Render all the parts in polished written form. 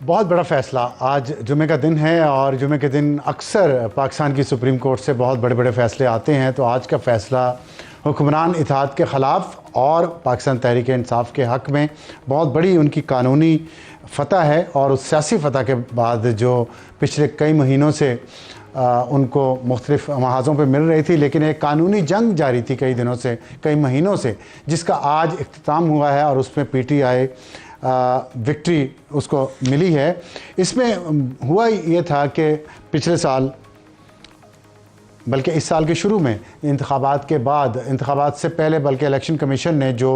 बहुत बड़ा फ़ैसला। आज जुमे का दिन है और जुमे के दिन अक्सर पाकिस्तान की सुप्रीम कोर्ट से बहुत बड़े बड़े फ़ैसले आते हैं। तो आज का फ़ैसला हुक्मरान इत्तेहाद के ख़िलाफ़ और पाकिस्तान तहरीक इंसाफ के हक़ में बहुत बड़ी उनकी कानूनी फ़तह है। और उस सियासी फ़तह के बाद जो पिछले कई महीनों से उनको मुख्तलिफ़ महाज़ों पर मिल रही थी, लेकिन एक कानूनी जंग जारी थी कई दिनों से, कई महीनों से, जिसका आज इख्तिताम हुआ है और उसमें PTI विक्ट्री उसको मिली है। इसमें हुआ ये था कि पिछले साल, बल्कि इस साल के शुरू में इंतखाबात के बाद, इंतखाबात से पहले बल्कि इलेक्शन कमीशन ने जो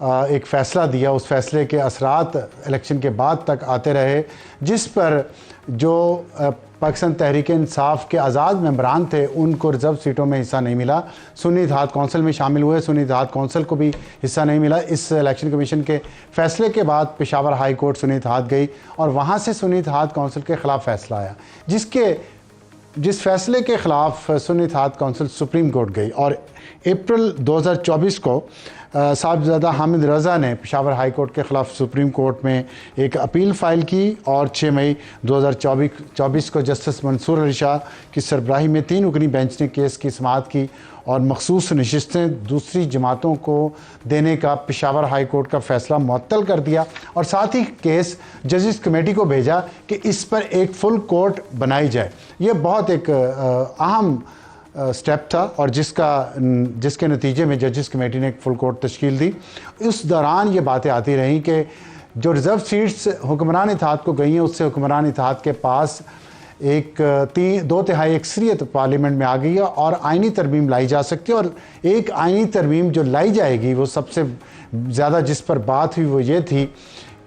एक फ़ैसला दिया, उस फ़ैसले के असरात इलेक्शन के बाद तक आते रहे, जिस पर जो पाकिस्तान तहरीक इंसाफ के आज़ाद मेंबरान थे उनको रिज़र्व सीटों में हिस्सा नहीं मिला। सुन्नी इत्तेहाद कौंसिल में शामिल हुए, सुन्नी इत्तेहाद कौंसिल को भी हिस्सा नहीं मिला। इस इलेक्शन कमीशन के फ़ैसले के बाद पेशावर हाई कोर्ट सुन्नी इत्तेहाद गई और वहाँ से सुन्नी इत्तेहाद कौंसिल के ख़िलाफ़ फ़ैसला आया, जिस फ़ैसले के ख़िलाफ़ सुन्नी इत्तेहाद कौंसिल सुप्रीम कोर्ट गई। और अप्रैल 2024 को साहिबजादा हामिद रज़ा ने पेशावर हाई कोर्ट के ख़िलाफ़ सुप्रीम कोर्ट में एक अपील फ़ाइल की और 6 मई 2024 को जस्टिस मंसूर अली शाह की सरबराही में 3 रुकनी बेंच ने केस की समाअत की और मखसूस नशिस्तें दूसरी जमातों को देने का पेशावर हाई कोर्ट का फ़ैसला मुअत्तल कर दिया और साथ ही केस जजेस कमेटी को भेजा कि इस पर एक फुल कोर्ट बनाई जाए। ये बहुत एक अहम स्टेप था और जिसके नतीजे में जजेस कमेटी ने एक फुल कोर्ट तश्कील दी। उस दौरान ये बातें आती रहीं कि जो रिज़र्व सीट्स हुक्मरान इत्तेहाद को गई हैं, उससे हुक्मरान इत्तेहाद के पास एक 2/3 अक्सरियत पार्लियामेंट में आ गई है और आइनी तरमीम लाई जा सकती है। और एक आइनी तरमीम जो लाई जाएगी, वो सबसे ज़्यादा जिस पर बात हुई वो ये थी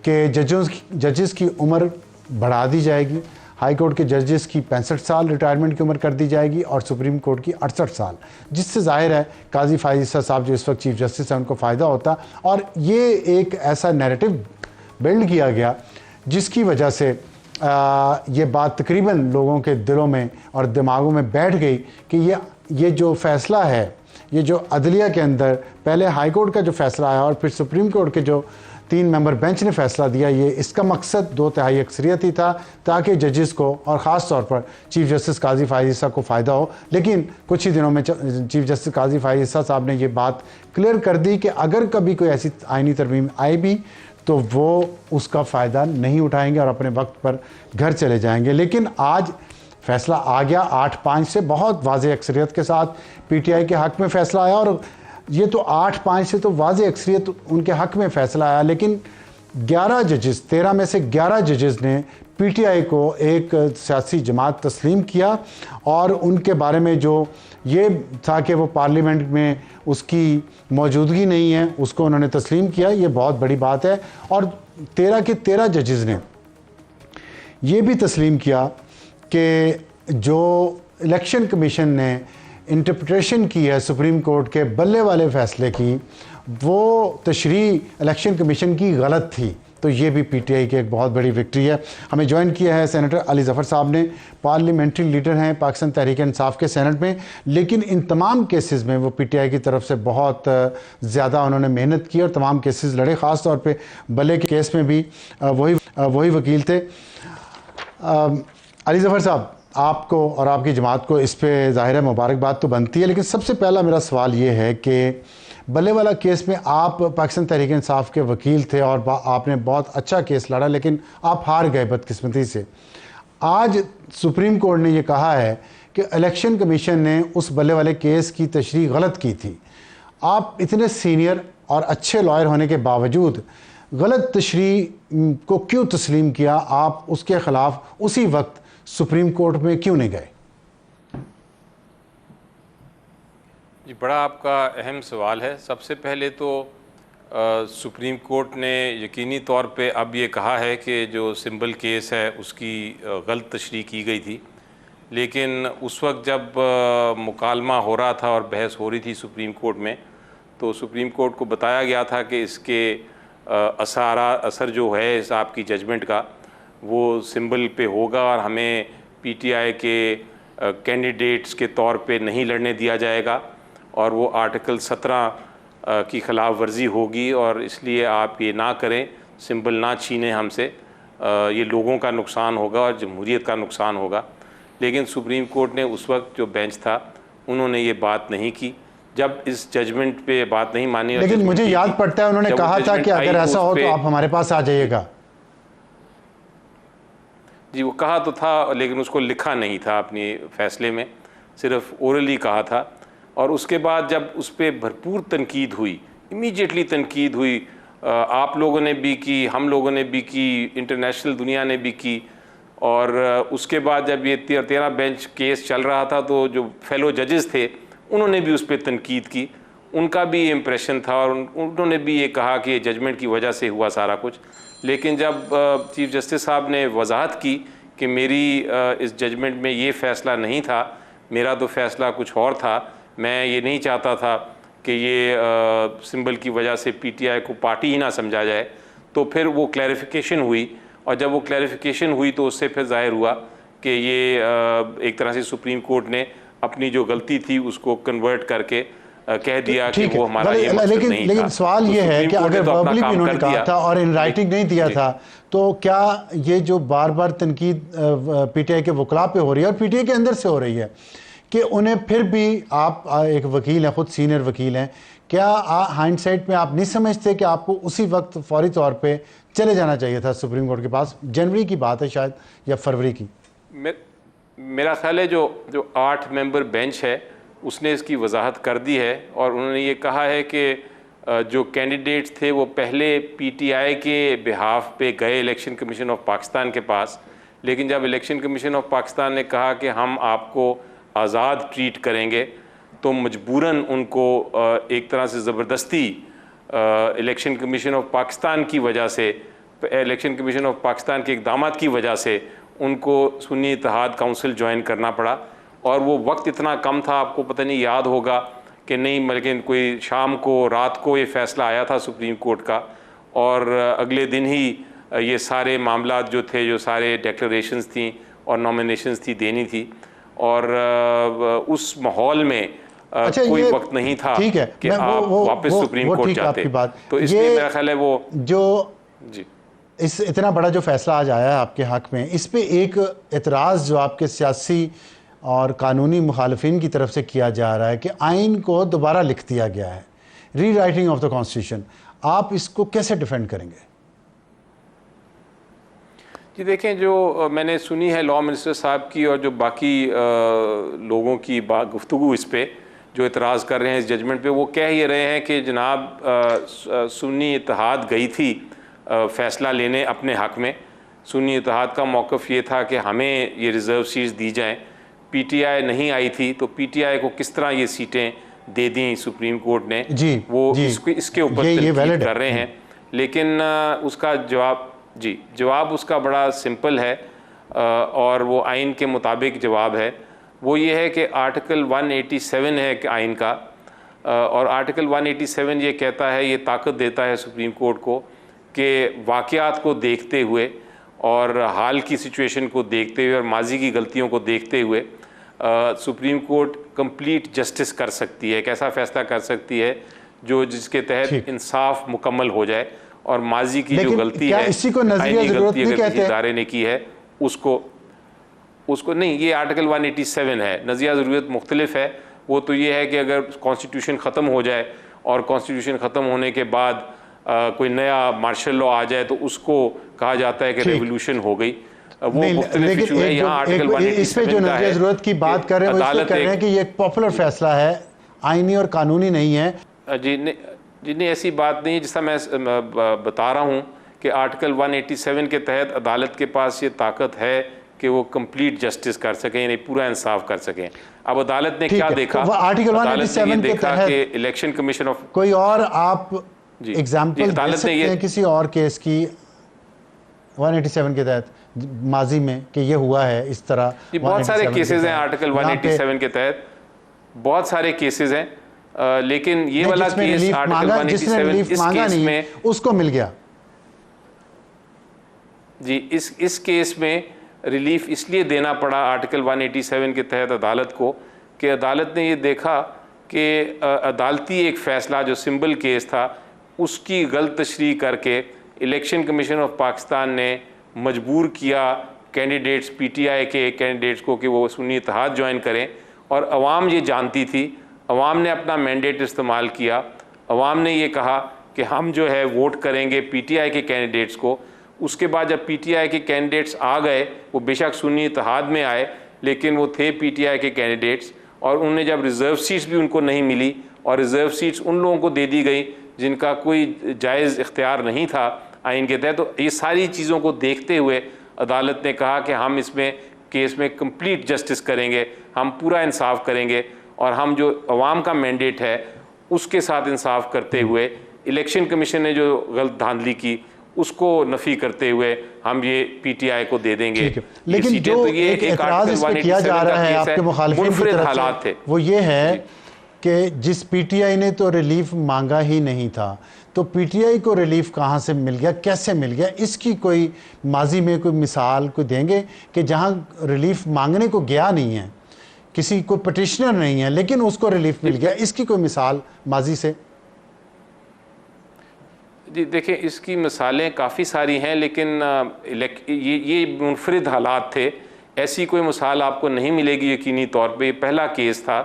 कि जजेस की उम्र बढ़ा दी जाएगी। हाई कोर्ट के जजेस की 65 साल रिटायरमेंट की उम्र कर दी जाएगी और सुप्रीम कोर्ट की 68 साल, जिससे जाहिर है काजी फायज़ ईसा साहब जो इस वक्त चीफ जस्टिस हैं उनको फ़ायदा होता। और ये एक ऐसा नैरेटिव बिल्ड किया गया जिसकी वजह से ये बात तकरीबन लोगों के दिलों में और दिमागों में बैठ गई कि ये जो फ़ैसला है, ये जो अदलिया के अंदर पहले हाई कोर्ट का जो फ़ैसला आया और फिर सुप्रीम कोर्ट के जो 3 मेंबर बेंच ने फ़ैसला दिया, ये इसका मकसद 2/3 अक्सरियत ही था ताकि जजेस को और ख़ास तौर पर चीफ जस्टिस काजी फायज़ ईसा को फ़ायदा हो। लेकिन कुछ ही दिनों में चीफ जस्टिस काजी फायज़ ईसा साहब ने ये बात क्लियर कर दी कि अगर कभी कोई ऐसी आइनी तरमीम आए भी तो वो उसका फ़ायदा नहीं उठाएंगे और अपने वक्त पर घर चले जाएंगे। लेकिन आज फ़ैसला आ गया 8-5 से, बहुत वाज़ेह अक्सरियत के साथ PTI के हक़ में फ़ैसला आया। और ये तो 8-5 से तो वाज़ेह अक्सरियत उनके हक़ में फ़ैसला आया, लेकिन 11 जजेस, 13 में से 11 जजेस ने PTI को एक सियासी जमात तस्लीम किया और उनके बारे में जो ये था कि वो पार्लियामेंट में उसकी मौजूदगी नहीं है, उसको उन्होंने तस्लीम किया। ये बहुत बड़ी बात है। और 13 के 13 जजेस ने ये भी तस्लीम किया कि जो इलेक्शन कमीशन ने इंटरप्रिटेशन की है सुप्रीम कोर्ट के बल्ले वाले फ़ैसले की, वो तशरीह इलेक्शन कमीशन की गलत थी। तो ये भी PTI की एक बहुत बड़ी विक्ट्री है। हमें ज्वाइन किया है सेनेटर अली ज़फ़र साहब ने, पार्लियामेंट्री लीडर हैं पाकिस्तान तहरीक इंसाफ के सेनेट में, लेकिन इन तमाम केसेस में वो PTI की तरफ से बहुत ज़्यादा उन्होंने मेहनत की और तमाम केसेस लड़े। ख़ास तौर पे बल्ले के केस में भी वही वकील थे। अली ज़फ़र साहब, आपको और आपकी जमात को इस पे ज़ाहिर है मुबारकबाद तो बनती है, लेकिन सबसे पहला मेरा सवाल ये है कि बल्ले वाला केस में आप पाकिस्तान तहरीक इंसाफ के वकील थे और आपने बहुत अच्छा केस लड़ा, लेकिन आप हार गए बदकिस्मती से। आज सुप्रीम कोर्ट ने ये कहा है कि इलेक्शन कमीशन ने उस बल्ले वाले केस की तशरीह गलत की थी। आप इतने सीनियर और अच्छे लॉयर होने के बावजूद गलत तशरीह को क्यों तस्लीम किया? आप उसके ख़िलाफ़ उसी वक्त सुप्रीम कोर्ट में क्यों नहीं गए? जी, बड़ा आपका अहम सवाल है। सबसे पहले तो सुप्रीम कोर्ट ने यकीनी तौर पे अब ये कहा है कि जो सिंबल केस है उसकी गलत तशरीह की गई थी, लेकिन उस वक्त जब मुकालमा हो रहा था और बहस हो रही थी सुप्रीम कोर्ट में, तो सुप्रीम कोर्ट को बताया गया था कि इसके असर जो है इस आपकी जजमेंट का वो सिंबल पे होगा और हमें PTI के कैंडिडेट्स के तौर पे नहीं लड़ने दिया जाएगा और वो आर्टिकल 17 की ख़िलाफ़ वर्जी होगी और इसलिए आप ये ना करें, सिंबल ना छीनें हमसे। ये लोगों का नुकसान होगा और जमहूरियत का नुकसान होगा। लेकिन सुप्रीम कोर्ट ने उस वक्त जो बेंच था उन्होंने ये बात नहीं की। जब इस जजमेंट पे बात नहीं मानी, लेकिन मुझे याद पड़ता है उन्होंने कहा था कि अगर ऐसा हो तो आप हमारे पास आ जाइएगा। जी, वो कहा तो था, लेकिन उसको लिखा नहीं था अपने फैसले में, सिर्फ ओरली कहा था। और उसके बाद जब उस पर भरपूर तनकीद हुई, इमीडिएटली तनकीद हुई, आप लोगों ने भी की, हम लोगों ने भी की, इंटरनेशनल दुनिया ने भी की। और उसके बाद जब ये 13 बेंच केस चल रहा था तो जो फेलो जजेस थे उन्होंने भी उस पर तनकीद की, उनका भी ये इम्प्रेशन था और उन्होंने भी ये कहा कि ये जजमेंट की वजह से हुआ सारा कुछ। लेकिन जब चीफ जस्टिस साहब ने वजाहत की कि मेरी इस जजमेंट में ये फ़ैसला नहीं था, मेरा तो फ़ैसला कुछ और था, मैं ये नहीं चाहता था कि ये सिंबल की वजह से पीटीआई को पार्टी ही ना समझा जाए, तो फिर वो क्लैरिफिकेशन हुई। और जब वो क्लैरिफिकेशन हुई तो उससे फिर ज़ाहिर हुआ कि ये एक तरह से सुप्रीम कोर्ट ने अपनी जो गलती थी उसको कन्वर्ट करके कह दिया कि वो हमारा ये मकसद नहीं था। लेकिन सवाल ये है कि अगर वर्बली भी उन्होंने कहा था और इन राइटिंग नहीं दिया था, तो क्या ये जो बार बार तनकीद पीटीआई के वकला पे हो रही है और पीटीआई के अंदर से हो रही है कि उन्हें फिर भी, आप एक वकील हैं, खुद सीनियर वकील हैं, क्या हाइंडसाइट में आप नहीं समझते कि आपको उसी वक्त फौरी तौर पे चले जाना चाहिए था सुप्रीम कोर्ट के पास? जनवरी की बात है शायद या फरवरी की। मेरा ख्याल है जो 8 मेंबर बेंच है उसने इसकी वजाहत कर दी है और उन्होंने ये कहा है कि जो कैंडिडेट्स थे वो पहले पीटीआई के बिहाफ पे गए इलेक्शन कमीशन ऑफ पाकिस्तान के पास, लेकिन जब इलेक्शन कमीशन ऑफ पाकिस्तान ने कहा कि हम आपको आज़ाद ट्रीट करेंगे तो मजबूरन उनको एक तरह से ज़बरदस्ती इलेक्शन कमीशन ऑफ पाकिस्तान की वजह से, इलेक्शन कमीशन ऑफ पाकिस्तान के इक़दामात की वजह से उनको सुन्नी इत्तेहाद काउंसिल ज्वाइन करना पड़ा। और वो वक्त इतना कम था, आपको पता नहीं याद होगा कि नहीं, लेकिन कोई शाम को, रात को ये फ़ैसला आया था सुप्रीम कोर्ट का और अगले दिन ही ये सारे मामला जो थे, जो सारे डिक्लेरेशंस थी और नॉमिनेशंस थी देनी थी, और उस माहौल में कोई वक्त नहीं था कि आप वापस सुप्रीम कोर्ट जाते। तो इसलिए मेरा ख्याल है वो जो जी इस इतना बड़ा जो फैसला आज आया है आपके हक में, इस पे एक एतराज़ जो आपके सियासी और कानूनी मुखालफिन की तरफ से किया जा रहा है कि आइन को दोबारा लिख दिया गया है, री राइटिंग ऑफ द कॉन्स्टिट्यूशन, आप इसको कैसे डिफेंड करेंगे? जी देखें, जो मैंने सुनी है लॉ मिनिस्टर साहब की और जो बाकी लोगों की गुफ्तगू इस पे जो इतराज़ कर रहे हैं इस जजमेंट पे, वो कह ये रहे हैं कि जनाब सुन्नी इत्तेहाद गई थी फ़ैसला लेने अपने हक़ में। सुन्नी इत्तेहाद का मौक़िफ़ ये था कि हमें ये रिज़र्व सीट्स दी जाएँ, पीटीआई नहीं आई थी तो पीटीआई को किस तरह ये सीटें दे दी सुप्रीम कोर्ट ने, इसके ऊपर तनकीद कर रहे हैं। लेकिन उसका जवाब उसका बड़ा सिंपल है और वो आइन के मुताबिक जवाब है। वो ये है कि आर्टिकल 187 है कि आइन का, और आर्टिकल 187 ये कहता है, ये ताकत देता है सुप्रीम कोर्ट को कि वाक़यात को देखते हुए और हाल की सिचुएशन को देखते हुए और माजी की गलतियों को देखते हुए सुप्रीम कोर्ट कंप्लीट जस्टिस कर सकती है, एक ऐसा फ़ैसला कर सकती है जिसके तहत इंसाफ मुकम्मल हो जाए और माजी की जो गलती है, इसी को नज़रिया ज़रूरत नहीं कहते, किसी इदारे ने की है उसको नहीं, ये आर्टिकल 187 है। नज़रिया ज़रूरत मुख्तलिफ है। वो तो ये है कि अगर कॉन्स्टिट्यूशन ख़त्म हो जाए और कॉन्स्टिट्यूशन ख़त्म होने के बाद कोई नया मार्शल लॉ आ जाए तो उसको कहा जाता है कि रेवोल्यूशन हो गई। वो मुख्तलिफ इशू है। यहाँ आर्टिकल 187 जो नज़रिया ज़रूरत की बात कर रहे हैं, वो कह रहे हैं कि ये एक पॉपुलर फैसला है, आईनी और कानूनी नहीं है। जी नहीं, ऐसी बात नहीं। जिसका मैं बता रहा हूँ कि आर्टिकल 187 के तहत अदालत के पास ये ताकत है कि वो कंप्लीट जस्टिस कर सकें, यानी पूरा इंसाफ कर सकें। अब अदालत ने क्या देखा, आर्टिकल 187 के तहत इलेक्शन कमीशन ऑफ कोई और आप एग्जाम्पल दे सकते हैं किसी और केस की 187 के तहत माजी में कि ये हुआ है इस तरह? बहुत सारे केसेस हैं आर्टिकल 187 के तहत, बहुत सारे केसेस हैं, लेकिन ये वाला केस आर्टिकल 187 इस केस में उसको मिल गया। जी, इस केस में रिलीफ इसलिए देना पड़ा आर्टिकल 187 के तहत अदालत को कि अदालत ने ये देखा कि अदालती एक फ़ैसला जो सिंबल केस था उसकी गलत तशरीह करके इलेक्शन कमीशन ऑफ पाकिस्तान ने मजबूर किया कैंडिडेट्स, पीटीआई के कैंडिडेट्स को कि वो सुन्नी इत्तेहाद ज्वाइन करें, और अवाम ये जानती थी। अवाम ने अपना मैंडेट इस्तेमाल किया। अवाम ने ये कहा कि हम जो है वोट करेंगे पीटीआई के कैंडिडेट्स को। उसके बाद जब पीटीआई के कैंडिडेट्स आ गए, वो बेशक सुन्नी इत्तेहाद में आए लेकिन वो थे पीटीआई के कैंडिडेट्स, और उन्हें जब रिज़र्व सीट्स भी उनको नहीं मिली, और रिज़र्व सीट्स उन लोगों को दे दी गई जिनका कोई जायज़ इख्तियार नहीं था आइन के तहत। तो ये सारी चीज़ों को देखते हुए अदालत ने कहा कि हम इसमें केस में कंप्लीट जस्टिस करेंगे, हम पूरा इंसाफ करेंगे, और हम जो अवाम का मैंडेट है उसके साथ इंसाफ करते हुए इलेक्शन कमीशन ने जो गलत धांधली की उसको नफ़ी करते हुए हम ये पीटीआई को दे देंगे। लेकिन जो तो एक एतराज़ इस पे किया जा रहा है आपके मुखालिफिन की तरफ हालात थे, वो ये है कि जिस पीटीआई ने तो रिलीफ मांगा ही नहीं था, तो पीटीआई को रिलीफ कहाँ से मिल गया, कैसे मिल गया? इसकी कोई माजी में कोई मिसाल कोई देंगे कि जहाँ रिलीफ मांगने को गया नहीं है, किसी को पटिशनर नहीं है लेकिन उसको रिलीफ मिल गया, इसकी कोई मिसाल माजी से? जी देखिए, इसकी मिसालें काफ़ी सारी हैं, लेकिन ये मुनफरिद हालात थे। ऐसी कोई मिसाल आपको नहीं मिलेगी यकीनी तौर पे। ये पहला केस था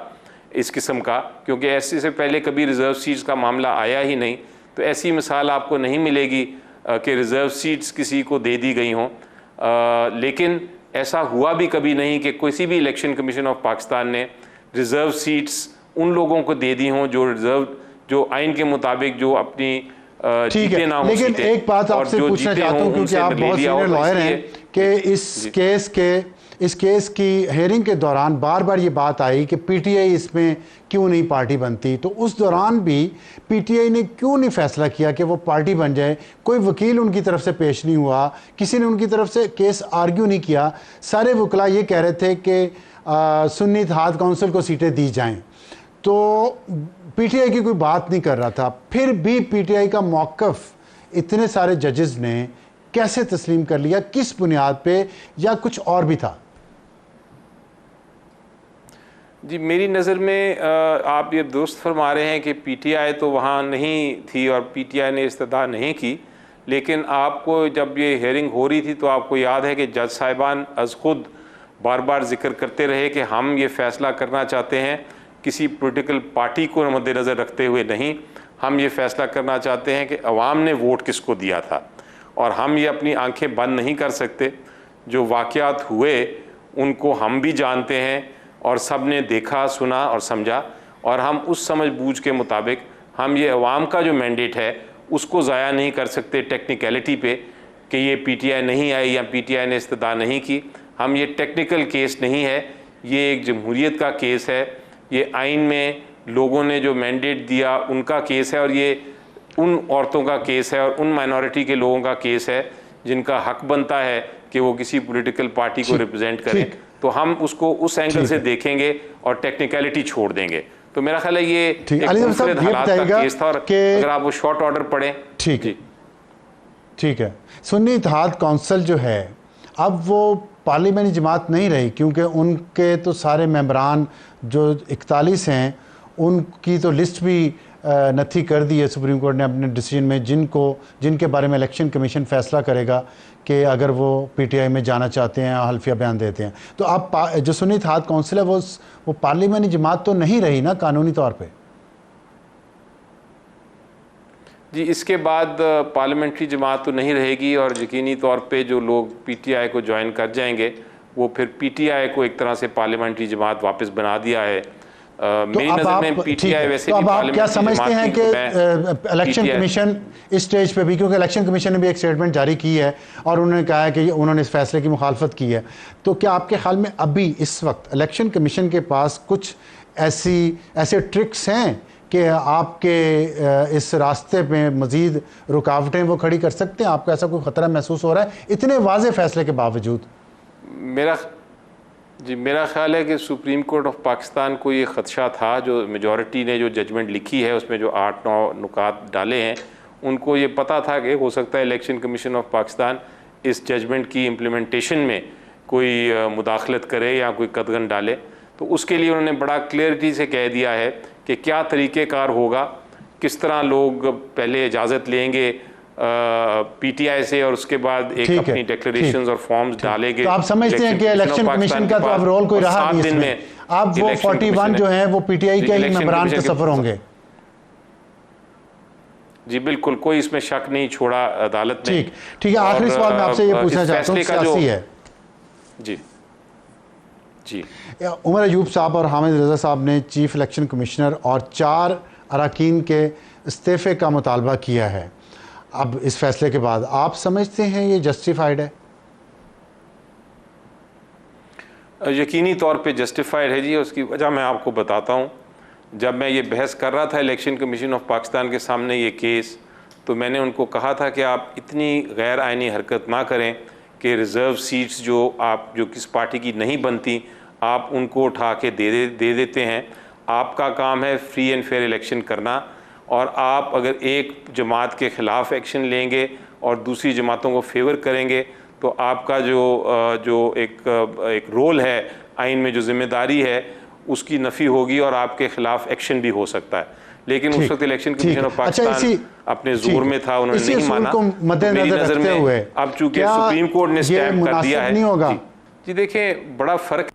इस किस्म का, क्योंकि ऐसे से पहले कभी रिज़र्व सीट्स का मामला आया ही नहीं। तो ऐसी मिसाल आपको नहीं मिलेगी कि रिज़र्व सीट्स किसी को दे दी गई हों। लेकिन ऐसा हुआ भी कभी नहीं कि किसी भी इलेक्शन कमीशन ऑफ पाकिस्तान ने रिज़र्व सीट्स उन लोगों को दे दी हों जो आइन के मुताबिक जो अपनी ठीक है। लेकिन एक बात आपसे पूछना चाहता हूँ, क्योंकि आप बहुत सीनियर लॉयर हैं, कि इस केस की हेयरिंग के दौरान बार बार ये बात आई कि पीटीआई इसमें क्यों नहीं पार्टी बनती। तो उस दौरान भी पीटीआई ने क्यों नहीं फैसला किया कि वो पार्टी बन जाए? कोई वकील उनकी तरफ से पेश नहीं हुआ, किसी ने उनकी तरफ से केस आर्ग्यू नहीं किया। सारे वकला ये कह रहे थे कि सुन्नी इत्तेहाद काउंसिल को सीटें दी जाएं, तो पीटीआई की कोई बात नहीं कर रहा था। फिर भी पीटीआई का मौक़िफ़ इतने सारे जजेस ने कैसे तस्लीम कर लिया? किस बुनियाद पे, या कुछ और भी था? जी, मेरी नज़र में आप ये दुरुस्त फरमा रहे हैं कि पीटीआई तो वहाँ नहीं थी और पीटीआई ने इस्तदा नहीं की। लेकिन आपको जब ये हेयरिंग हो रही थी तो आपको याद है कि जज साहिबान अज़ खुद बार बार जिक्र करते रहे कि हम ये फ़ैसला करना चाहते हैं किसी पॉलिटिकल पार्टी को मद्देनज़र रखते हुए नहीं, हम ये फ़ैसला करना चाहते हैं कि अवाम ने वोट किसको दिया था, और हम ये अपनी आंखें बंद नहीं कर सकते। जो वाक़यात हुए उनको हम भी जानते हैं, और सब ने देखा, सुना और समझा, और हम उस समझ बूझ के मुताबिक हम ये अवाम का जो मैंडेट है उसको ज़ाया नहीं कर सकते टेक्निकलिटी पे कि ये पीटीआई नहीं आई या पीटीआई ने इस्तदा नहीं की। हम ये टेक्निकल केस नहीं है, ये एक जमहूरियत का केस है, ये आइन में लोगों ने जो मैंडेट दिया उनका केस है, और ये उन औरतों का केस है और उन माइनॉरिटी के लोगों का केस है जिनका हक बनता है कि वो किसी पॉलिटिकल पार्टी को रिप्रेजेंट करें। तो हम उसको उस एंगल से देखेंगे और टेक्निकलिटी छोड़ देंगे। तो मेरा ख्याल है ये एक मुनफरिद हालात का केस था, और अगर आप वो शॉर्ट ऑर्डर पढ़ें। ठीक है। सुन्नी इत्तेहाद काउंसिल जो है अब वो पार्लियामेंटी जमात नहीं रही, क्योंकि उनके तो सारे मेंबरान जो 41 हैं उनकी तो लिस्ट भी नथी कर दी है सुप्रीम कोर्ट ने अपने डिसीजन में, जिनके बारे में इलेक्शन कमीशन फैसला करेगा कि अगर वो पीटीआई में जाना चाहते हैं, हल्फिया बयान देते हैं। तो अब जो सुन्नी इत्तेहाद काउंसिल है वो पार्लियामेंटी जमात तो नहीं रही ना कानूनी तौर पे? जी, इसके बाद पार्लियामेंट्री जमात तो नहीं रहेगी, और यकीनी तौर पे जो लोग पीटीआई को ज्वाइन कर जाएंगे वो फिर पीटीआई को एक तरह से पार्लियामेंट्री जमात वापस बना दिया है। मेरी नज़र में पीटीआई वैसे भी अब आप क्या समझते हैं कि इलेक्शन कमीशन इस स्टेज पे भी, क्योंकि इलेक्शन कमीशन ने भी एक स्टेटमेंट जारी की है और उन्होंने कहा है कि उन्होंने इस फैसले की मुखालफत की है, तो क्या आपके ख्याल में अभी इस वक्त इलेक्शन कमीशन के पास कुछ ऐसे ट्रिक्स हैं कि आपके इस रास्ते में मज़ीद रुकावटें वो खड़ी कर सकते हैं? आपको ऐसा कोई ख़तरा महसूस हो रहा है इतने वाज़े फैसले के बावजूद? मेरा ख्याल है कि सुप्रीम कोर्ट ऑफ पाकिस्तान को ये ख़दशा था, जो मेजॉरिटी ने जो जजमेंट लिखी है उसमें जो 8-9 नुकात डाले हैं, उनको ये पता था कि हो सकता है इलेक्शन कमीशन ऑफ पाकिस्तान इस जजमेंट की इम्प्लीमेंटेशन में कोई मुदाखलत करे या कोई कदगन डाले। तो उसके लिए उन्होंने बड़ा क्लियरिटी से कह दिया है कि क्या तरीक़ेकार होगा, किस तरह लोग पहले इजाज़त लेंगे पीटीआई से और उसके बाद एक अपनी डिक्लेरेशंस और फॉर्म्स डालेंगे। तो आप समझते हैं कि इलेक्शन कमीशन का तो अब रोल कोई रहा नहीं इसमें, अब वो 41 जो है वो पीटीआई के ही मेंबरान के सफर होंगे? जी बिल्कुल, कोई इसमें शक नहीं छोड़ा अदालत ने। ठीक है, आखिरी सवाल मैं आपसे ये पूछना चाहता हूँ, सियासी है। जी जी, उमर अयूब साहब और हामिद रजा साहब ने चीफ इलेक्शन कमिश्नर और 4 अरकान के इस्तीफे का मुतालबा किया है। अब इस फैसले के बाद आप समझते हैं ये जस्टिफाइड है? यकीनी तौर पे जस्टिफाइड है जी। उसकी वजह मैं आपको बताता हूँ। जब मैं ये बहस कर रहा था इलेक्शन कमीशन ऑफ पाकिस्तान के सामने ये केस, तो मैंने उनको कहा था कि आप इतनी गैर आइनी हरकत ना करें कि रिज़र्व सीट्स जो किस पार्टी की नहीं बनती, आप उनको उठा के दे देते हैं। आपका काम है फ्री एंड फेयर इलेक्शन करना, और आप अगर एक जमात के ख़िलाफ़ एक्शन लेंगे और दूसरी जमातों को फेवर करेंगे तो आपका जो एक रोल है आइन में, जो ज़िम्मेदारी है, उसकी नफ़ी होगी और आपके ख़िलाफ़ एक्शन भी हो सकता है। लेकिन उस वक्त इलेक्शन कमीशन ऑफ पाकिस्तान अपने जोर में था, उन्होंने नहीं माना। मेरी नज़र में अब चूँकि सुप्रीम कोर्ट ने स्टैम्प कर दिया है। जी देखें, बड़ा फ़र्क।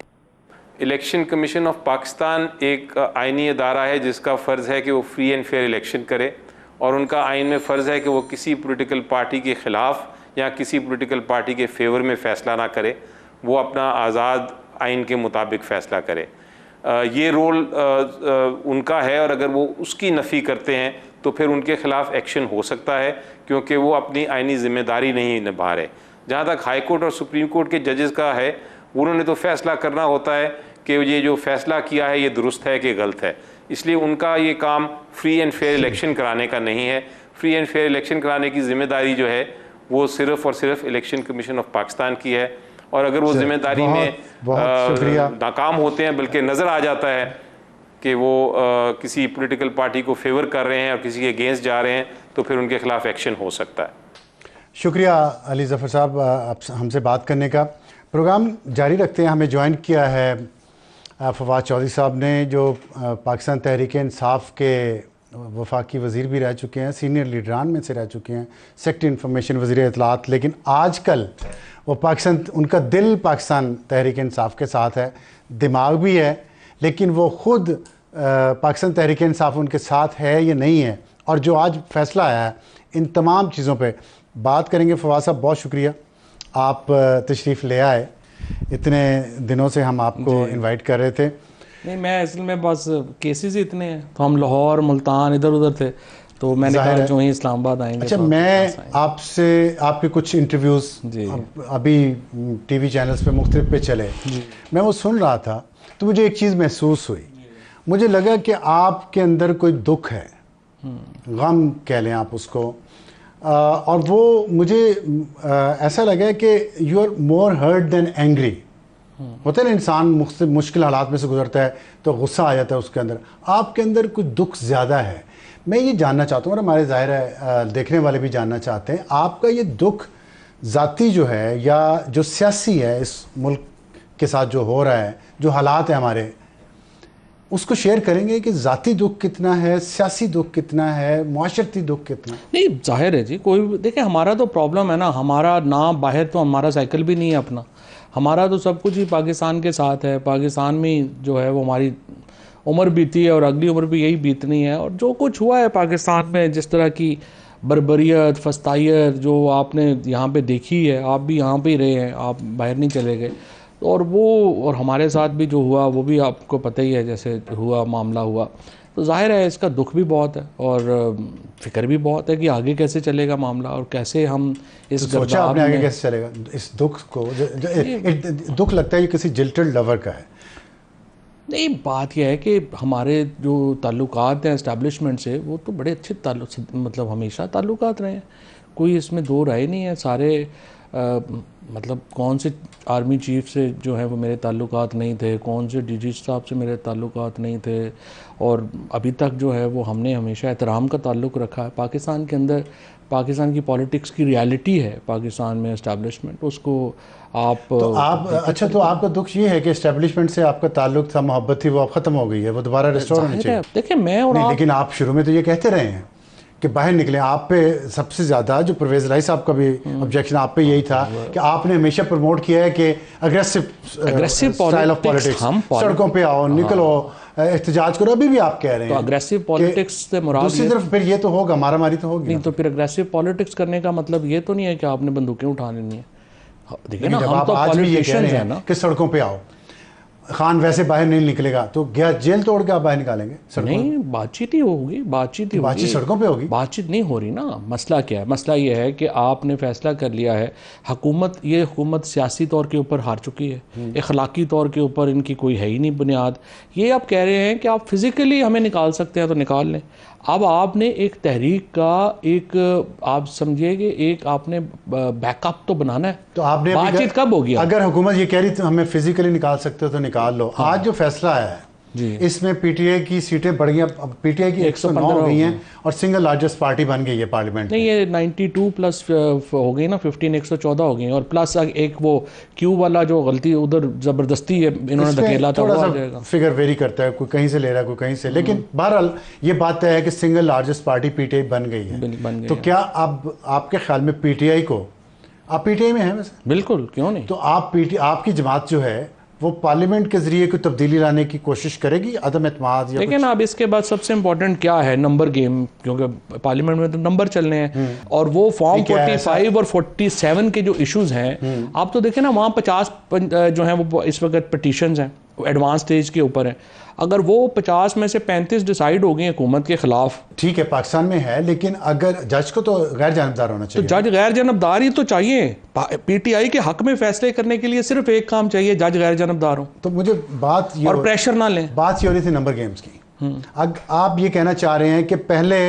इलेक्शन कमीशन ऑफ पाकिस्तान एक आइनी अदारा है जिसका फ़र्ज़ है कि वो फ्री एंड फेयर इलेक्शन करे, और उनका आइन में फ़र्ज़ है कि वो किसी पॉलिटिकल पार्टी के ख़िलाफ़ या किसी पॉलिटिकल पार्टी के फेवर में फ़ैसला ना करे, वो अपना आज़ाद आइन के मुताबिक फ़ैसला करे। ये रोल उनका है, और अगर वो उसकी नफ़ी करते हैं तो फिर उनके ख़िलाफ़ एक्शन हो सकता है, क्योंकि वो अपनी आइनी ज़िम्मेदारी नहीं निभा रहे। जहाँ तक हाई कोर्ट और सुप्रीम कोर्ट के जजेस का है, उन्होंने तो फ़ैसला करना होता है कि ये जो फ़ैसला किया है ये दुरुस्त है कि गलत है। इसलिए उनका ये काम फ्री एंड फेयर इलेक्शन कराने का नहीं है। फ्री एंड फेयर इलेक्शन कराने की ज़िम्मेदारी जो है वो सिर्फ़ और सिर्फ इलेक्शन कमीशन ऑफ पाकिस्तान की है, और अगर वो ज़िम्मेदारी में नाकाम होते हैं, बल्कि नज़र आ जाता है कि वो किसी पॉलिटिकल पार्टी को फेवर कर रहे हैं और किसी के अगेंस्ट जा रहे हैं, तो फिर उनके ख़िलाफ़ एक्शन हो सकता है। शुक्रिया अली ज़फ़र साहब हमसे बात करने का। प्रोग्राम जारी रखते हैं। हमें ज्वाइन किया है फवाद चौधरी साहब ने, जो पाकिस्तान तहरीक इंसाफ के वफाकी वज़ीर भी रह चुके हैं, सीनियर लीडरान में से रह चुके हैं, सेक्रेटरी इंफॉर्मेशन, वज़ीर इत्तलात। लेकिन आजकल वो पाकिस्तान, उनका दिल पाकिस्तान तहरीक इंसाफ के साथ है, दिमाग भी है, लेकिन वो ख़ुद पाकिस्तान तहरीक इंसाफ उनके साथ है या नहीं है, और जो आज फ़ैसला आया है, इन तमाम चीज़ों पर बात करेंगे। फवाद साहब, बहुत शुक्रिया आप तशरीफ़ ले आए। इतने दिनों से हम आपको इनवाइट कर रहे थे। नहीं, मैं असल में बस केसेस ही इतने हैं, तो हम लाहौर, मुल्तान, इधर उधर थे, तो मैंने कहा जो ही इस्लामाबाद आएंगे। अच्छा, मैं आपसे आपके कुछ इंटरव्यूज़ अभी टीवी चैनल्स पे मुख्तलिफ पे चले, मैं वो सुन रहा था, तो मुझे एक चीज़ महसूस हुई। मुझे लगा कि आपके अंदर कोई दुख है, गम कह लें आप उसको, और वो मुझे ऐसा लगा कि you are more hurt than angry. होता है ना, इंसान मुश्किल हालात में से गुजरता है तो गुस्सा आ जाता है उसके अंदर, आपके अंदर कुछ दुख ज़्यादा है। मैं ये जानना चाहता हूँ, और हमारे ज़ाहिर है देखने वाले भी जानना चाहते हैं, आपका ये दुख ज़ाती जो है या जो सियासी है इस मुल्क के साथ जो हो रहा है, जो हालात है हमारे, उसको शेयर करेंगे कि ज़ाती दुख कितना है, सियासी दुख कितना है, माशरती दुख कितना? नहीं, जाहिर है जी, कोई देखिए, हमारा तो प्रॉब्लम है ना, हमारा ना बाहर तो हमारा साइकिल भी नहीं है अपना, हमारा तो सब कुछ ही पाकिस्तान के साथ है। पाकिस्तान में जो है वो हमारी उम्र बीती है और अगली उम्र भी यही बीतनी है, और जो कुछ हुआ है पाकिस्तान में, जिस तरह की बर्बरियत, फस्तायत जो आपने यहाँ पे देखी है, आप भी यहाँ पे ही रहे हैं, आप बाहर नहीं चले गए, और वो और हमारे साथ भी जो हुआ वो भी आपको पता ही है, जैसे हुआ मामला हुआ, तो जाहिर है इसका दुख भी बहुत है और फिक्र भी बहुत है कि आगे कैसे चलेगा मामला, और कैसे हम इस तो सोचा आपने आगे कैसे चलेगा इस दुख को? दुख लगता है ये किसी जिल्टेड लवर का है। नहीं, बात यह है कि हमारे जो ताल्लुकात हैं एस्टैब्लिशमेंट से, वो तो बड़े अच्छे मतलब हमेशा ताल्लुकात रहे हैं, कोई इसमें दो राय नहीं है। सारे मतलब कौन से आर्मी चीफ से जो है वो मेरे ताल्लुकात नहीं थे, कौन से डीजी साहब से मेरे ताल्लुकात नहीं थे, और अभी तक जो है वो हमने हमेशा एहतराम का ताल्लुक़ रखा है। पाकिस्तान के अंदर पाकिस्तान की पॉलिटिक्स की रियलिटी है, पाकिस्तान में एस्टैब्लिशमेंट, उसको आप अच्छा, तो आपका दुख ये है कि एस्टैब्लिशमेंट से आपका ताल्लुक था, मोहब्बत थी, वो अब ख़त्म हो गई है, वो दोबारा रिस्टोर होनी चाहिए। देखिए, मैं और लेकिन आप शुरू में तो ये कहते रहे हैं कि बाहर निकले। आप पे सबसे ज़्यादा जो परवेज़ इलाही साहब का भी ऑब्जेक्शन आप पे यही था कि आपने हमेशा प्रमोट किया है कि अग्रेसिव स्टाइल ऑफ पॉलिटिक्स, सड़कों पे आओ, निकलो, एहतजाज करो। अभी भी आप कह रहे हैं तो अग्रेसिव पॉलिटिक्स से मुराद दूसरी तरफ फिर ये तो होगा, मारामारी तो होगी नहीं। तो फिर अग्रेसिव पॉलिटिक्स करने का मतलब ये तो नहीं है कि आपने बंदूकें उठा लेनी है। देखिए ना, हम तो पॉलिटिशियंस हैं ना कि सड़कों पे आओ। खान वैसे बाहर नहीं निकलेगा तो क्या जेल तोड़ के आप बाहर निकालेंगे? नहीं, बातचीत ही होगी, बातचीत ही बातचीत सड़कों पे होगी। बातचीत नहीं हो रही ना। मसला क्या है? मसला ये है कि आपने फैसला कर लिया है, ये हुकूमत सियासी तौर के ऊपर हार चुकी है, अखलाकी तौर के ऊपर इनकी कोई है ही नहीं बुनियाद। ये आप कह रहे हैं कि आप फिजिकली हमें निकाल सकते हैं तो निकाल लें। अब आपने एक तहरीक का एक आप समझिए कि एक आपने बैकअप तो बनाना है। तो आपने बातचीत कब होगी? अगर हुकूमत ये कह रही तो हमें फिजिकली निकाल सकते हो तो निकाल लो। आज जो फैसला आया है इसमें पीटीआई की सीटें बढ़ गई, पीटीआई की 109 हो गई हैं और सिंगल लार्जेस्ट पार्टी बन गई है पार्लियामेंट में। नहीं, ये 92 प्लस हो गई ना, 15 114 हो गई और प्लस एक वो क्यू वाला जो गलती उधर जबरदस्ती है इन्होंने धकेला था, थोड़ा सा फिगर वेरी करता है, कोई कहीं से ले रहा है, कोई कहीं से। लेकिन बहरहाल ये बात तय है कि सिंगल लार्जेस्ट पार्टी पीटीआई बन गई है। तो क्या अब आपके ख्याल में पीटीआई को, आप पीटीआई में हैं वैसे? बिल्कुल, क्यों नहीं। तो आपकी जमात जो है वो पार्लियामेंट के जरिए कोई तब्दीली लाने की कोशिश करेगी? अदम एतमाद या लेकिन अब इसके बाद सबसे इंपॉर्टेंट क्या है? नंबर गेम, क्योंकि पार्लियामेंट में तो नंबर चलने हैं और वो फॉर्म 45 और 47 के जो इश्यूज हैं, आप तो देखें ना, वहाँ 50 जो हैं वो इस वक्त पटिशंस हैं, एडवांस स्टेज के ऊपर है। अगर वो 50 में से 35 डिसाइड हो गए हुकूमत के खिलाफ, ठीक है, पाकिस्तान में है, लेकिन अगर जज को तो गैर जानबदार होना चाहिए। तो जज गैर जानबदार ही तो चाहिए। पीटीआई के हक में फैसले करने के लिए सिर्फ एक काम चाहिए, जज गैर जानबदार हो। तो मुझे बात ये और प्रेशर ना लें। बात ये हो रही थी नंबर गेम्स की। आप ये कहना चाह रहे हैं कि पहले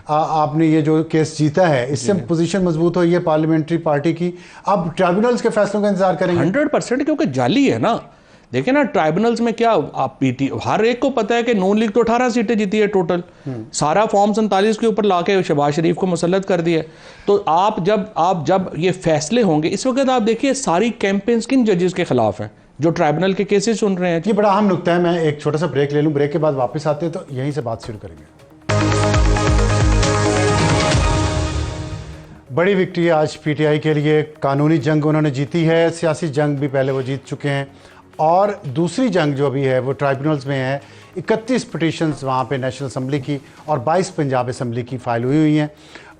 आपने ये जो केस जीता है इससे पोजीशन मजबूत हुई है पार्लियामेंट्री पार्टी की, अब ट्राइब्यूनल्स के फैसलों का इंतजार करेंगे? 100%, क्योंकि जाली है ना। देखिए ना, ट्राइब्यूनल्स में क्या, आप हर एक को पता है कि नून लीग तो 18 सीटें जीती है टोटल, सारा फॉर्म 47 के ऊपर लाके शहबाज शरीफ को मुसल्लत कर दिया। तो आप जब ये फैसले होंगे, इस वक्त आप देखिए सारी कैंपेन्स किन जजेस के खिलाफ हैं जो ट्राइब्यूनल के केसेस सुन रहे हैं। ये बड़ा अहम नुकता है। मैं एक छोटा सा ब्रेक ले लूँ, ब्रेक के बाद वापस आते हैं तो यहीं से बात शुरू करेंगे। बड़ी विक्ट्री आज पीटीआई के लिए। कानूनी जंग उन्होंने जीती है, सियासी जंग भी पहले वो जीत चुके हैं और दूसरी जंग जो अभी है वो ट्राइब्यूनल्स में है। 31 पिटिशन्स वहाँ पे नेशनल असम्बली की और 22 पंजाब असम्बली की फाइल हुई हैं।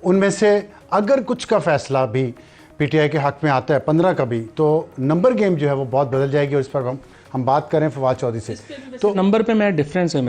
उनमें से अगर कुछ का फैसला भी पीटीआई के हक में आता है, 15 का भी, तो नंबर गेम जो है वो बहुत बदल जाएगी। और इस पर हम बात करें फवाद चौधरी से, तो नंबर पे मैं डिफरेंस है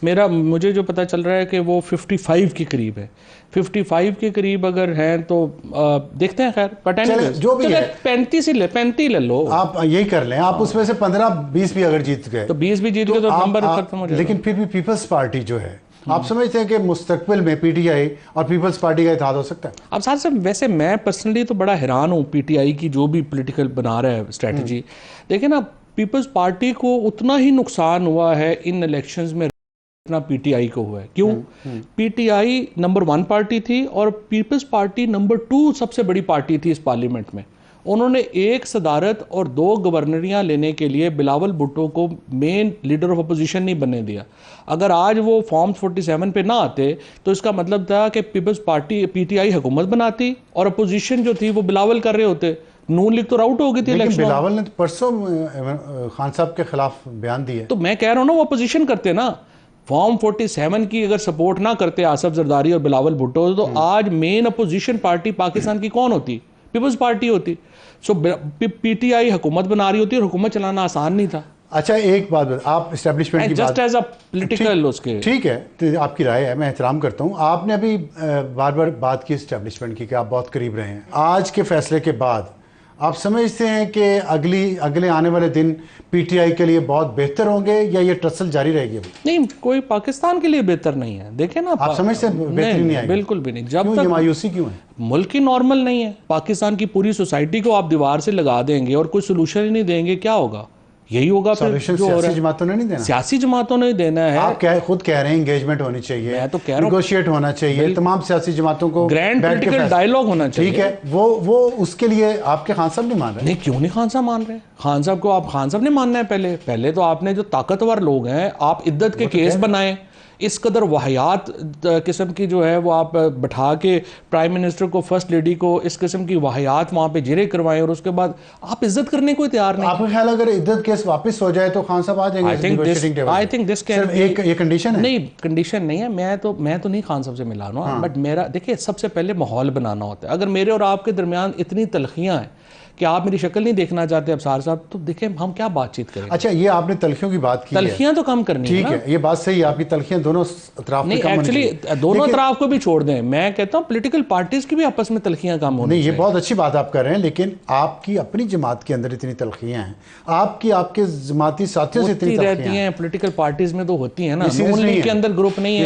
मेरा मुझे जो पता चल रहा है कि वो 55 के करीब है। 55 के करीब अगर हैं तो देखते हैं। खैर पटेंगे जो भी है 35 ले लो, आप यही कर लें। आप उसमें से 15-20 भी अगर जीत गए तो 20 भी जीत गए तो नंबर खत्म हो जाएगा। लेकिन फिर भी पीपल्स पार्टी जो है, आप समझते हैं कि मुस्तकबिल में पीटीआई और पीपल्स पार्टी का इत्तेहाद हो सकता है? अब साथ से वैसे मैं पर्सनली तो बड़ा हैरान हूँ पीटीआई की जो भी पॉलिटिकल बना रहा है स्ट्रेटजी। देखिए ना, पीपल्स पार्टी को उतना ही नुकसान हुआ है इन इलेक्शंस में जितना पीटीआई को हुआ है। क्यों? पीटीआई नंबर 1 पार्टी थी और पीपल्स पार्टी नंबर 2 सबसे बड़ी पार्टी थी इस पार्लियामेंट में। उन्होंने 1 सदारत और 2 गवर्नरियां लेने के लिए बिलावल भुट्टो को मेन लीडर ऑफ अपोजिशन नहीं बनने दिया। अगर आज वो फॉर्म 47 पे ना आते तो इसका मतलब था कि पीपल्स पार्टी पीटीआई हुकूमत बनाती और अपोजिशन जो थी वो बिलावल कर रहे होते। नून लीग तो आउट हो गई थी इलेक्शन। बिलावल ने तो परसों खान साहब के खिलाफ बयान दिए। तो मैं कह रहा हूँ ना, वो अपोजिशन करते ना। फॉर्म 47 की अगर सपोर्ट ना करते आसफ जरदारी और बिलावल भुट्टो, तो आज मेन अपोजिशन पार्टी पाकिस्तान की कौन होती? पीपल्स पार्टी होती। सो पीटीआई हुकूमत बना रही होती और हुकूमत चलाना आसान नहीं था। अच्छा, एक बात आप इस्टेब्लिशमेंट की जस्ट एज अ पॉलिटिकल उसके ठीक है, तो आपकी राय है, मैं एहतराम करता हूँ। आपने अभी बार बार बात की इस्टेब्लिशमेंट की कि आप बहुत करीब रहे हैं। आज के फैसले के बाद आप समझते हैं कि अगले आने वाले दिन पीटीआई के लिए बहुत बेहतर होंगे या ये टसल जारी रहेगी? अभी नहीं, कोई पाकिस्तान के लिए बेहतर नहीं है। देखें ना, आप समझते हैं बेहतरी नहीं आएगी? बिल्कुल भी नहीं। जब तक मायूसी क्यों है? मुल्क ही नॉर्मल नहीं है। पाकिस्तान की पूरी सोसाइटी को आप दीवार से लगा देंगे और कोई सोल्यूशन ही नहीं देंगे, क्या होगा? यही होगा फिर जो सियासी जमातों ने नहीं देना। सियासी जमातों ने देना है। आप खुद कह रहे हैं एंगेजमेंट होनी चाहिए, मैं तो कह रहा हूं नेगोशिएट होना चाहिए, तमाम सियासी जमातों को ग्रैंड पॉलिटिकल डायलॉग होना चाहिए। ठीक है, वो उसके लिए आपके खान साहब नहीं मान रहे? नहीं, क्यों नहीं खान साहब मान रहे? खान साहब को आप खान साहब ने मानना है। पहले तो आपने जो ताकतवर लोग हैं, आप इद्दत के केस बनाए, इस कदर वाहियात किस्म की जो है वो आप बैठा के प्राइम मिनिस्टर को, फर्स्ट लेडी को इस किस्म की वाहियात वहाँ पे जिरे करवाएं और उसके बाद आप इज्जत करने को तैयार नहीं। आपका ख्याल अगर इज्जत केस वापस हो जाए तो खान साहब आ जाएंगे? आई थिंक दिस कैन, एक ये कंडीशन है? नहीं, कंडीशन नहीं है। मैं तो नहीं खान साहब से मिला हूँ, बट मेरा देखिए सबसे पहले माहौल बनाना होता है। अगर मेरे और आपके दरमियान इतनी तलखियाँ हैं कि आप मेरी शक्ल नहीं देखना चाहते अफसार साहब, तो देखिए हम क्या बातचीत करेंगे। अच्छा, ये आपने तलखियों की बात की, तलखियां तो कम करनी ठीक है, ये बात सही है आपकी, तलखियां दोनों तरफ नहीं, एक्चुअली दोनों तरफ को भी छोड़ दें। मैं कहता हूँ पॉलिटिकल पार्टीज की भी आपस में तलखियां कम होनी नहीं, ये बहुत अच्छी बात आप कर रहे हैं, लेकिन आपकी अपनी जमात के अंदर इतनी तलखियां हैं, आपके जमाती साथियों से इतनी रहती हैं। पॉलिटिकल पार्टीज में तो होती है ना, नून लीग के अंदर ग्रुप नहीं है,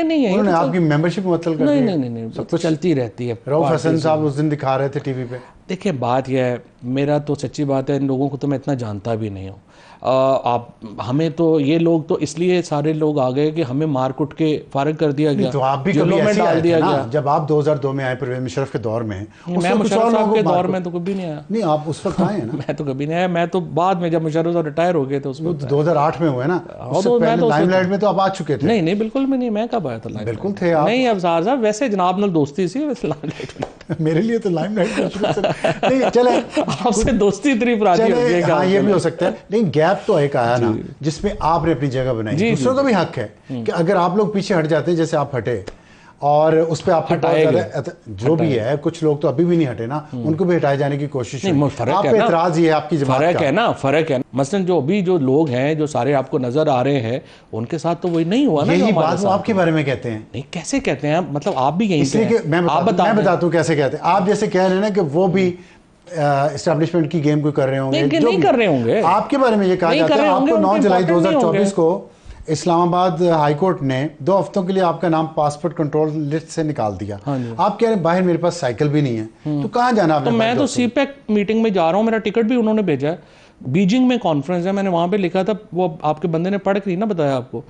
नहीं है, उन्होंने आपकी मेंबरशिप मतलब कर दी? नहीं, सब तो चलती रहती है। रऊफ हसन साहब उस दिन दिखा रहे थे टीवी पे। देखिए बात यह है, मेरा तो सच्ची बात है, इन लोगों को तो मैं इतना जानता भी नहीं हूँ। आप हमें तो ये लोग तो इसलिए सारे लोग आ गए कि हमें मार कुट के फारिग कर दिया गया, तो आप भी जेलों में डाल दिया गया। जब आप 2002 में आए परवेज मुशर्रफ के दौर में, मैं मुशर्रफ साहब के दौर में तो कभी नहीं आया। नहीं, आप उस वक्त आए हैं ना? मैं तो कभी नहीं आया, मैं तो बाद में जब मुशर्रफ साहब रिटायर हो गए थे उसमें 2008 में हुए ना, उससे पहले लाइमलाइट में तो आप आ चुके थे। नहीं, बिल्कुल भी नहीं, मैं कब आया था? बिल्कुल थे आप। नहीं अफसार साहब, वैसे जनाब नाल दोस्ती सी, वैसे लाइमलाइट में मेरे लिए तो लाइमलाइट नहीं, चले आपसे दोस्ती इतनी पुरानी हो गई। हाँ, ये भी हो सकता है, लेकिन गैप तो एक आया ना जिसमें आपने अपनी जगह बनाई। दूसरों का भी हक है कि अगर आप लोग पीछे हट जाते हैं, जैसे आप हटे और उस पर आप जो भी है, कुछ लोग तो अभी भी नहीं हटे ना, उनको भी हटाए जाने की कोशिश है। आप पे एतराज ये है आपकी जमात का? फर्क है ना। मसलन जो अभी जो लोग हैं, जो सारे आपको नजर आ रहे हैं, उनके साथ तो वही नहीं हुआ ना। यही बात वो आपके बारे में कहते हैं। नहीं, कैसे कहते हैं? मतलब आप भी यहीं इसलिए मैं बताता हूँ कैसे कहते हैं। आप जैसे कह रहे हैं ना कि वो भी एस्टैब्लिशमेंट की गेम को कर रहे होंगे, नहीं कर रहे होंगे। आपके बारे में ये कहा जाता है। आपको 9 जुलाई 2024 को इस्लामाबाद हाई कोर्ट ने 2 हफ्तों के लिए आपका नाम पासपोर्ट कंट्रोल लिस्ट से निकाल दिया। आप कह रहे हैं बाहर मेरे पास साइकिल भी नहीं है, तो कहाँ जाना? तो मैं तो सीपैक मीटिंग में जा रहा हूँ, मेरा टिकट भी उन्होंने भेजा है। बीजिंग में कॉन्फ्रेंस है, मैंने वहां पे लिखा था, वो आपके बंदे ने पढ़ के ना बताया आपको।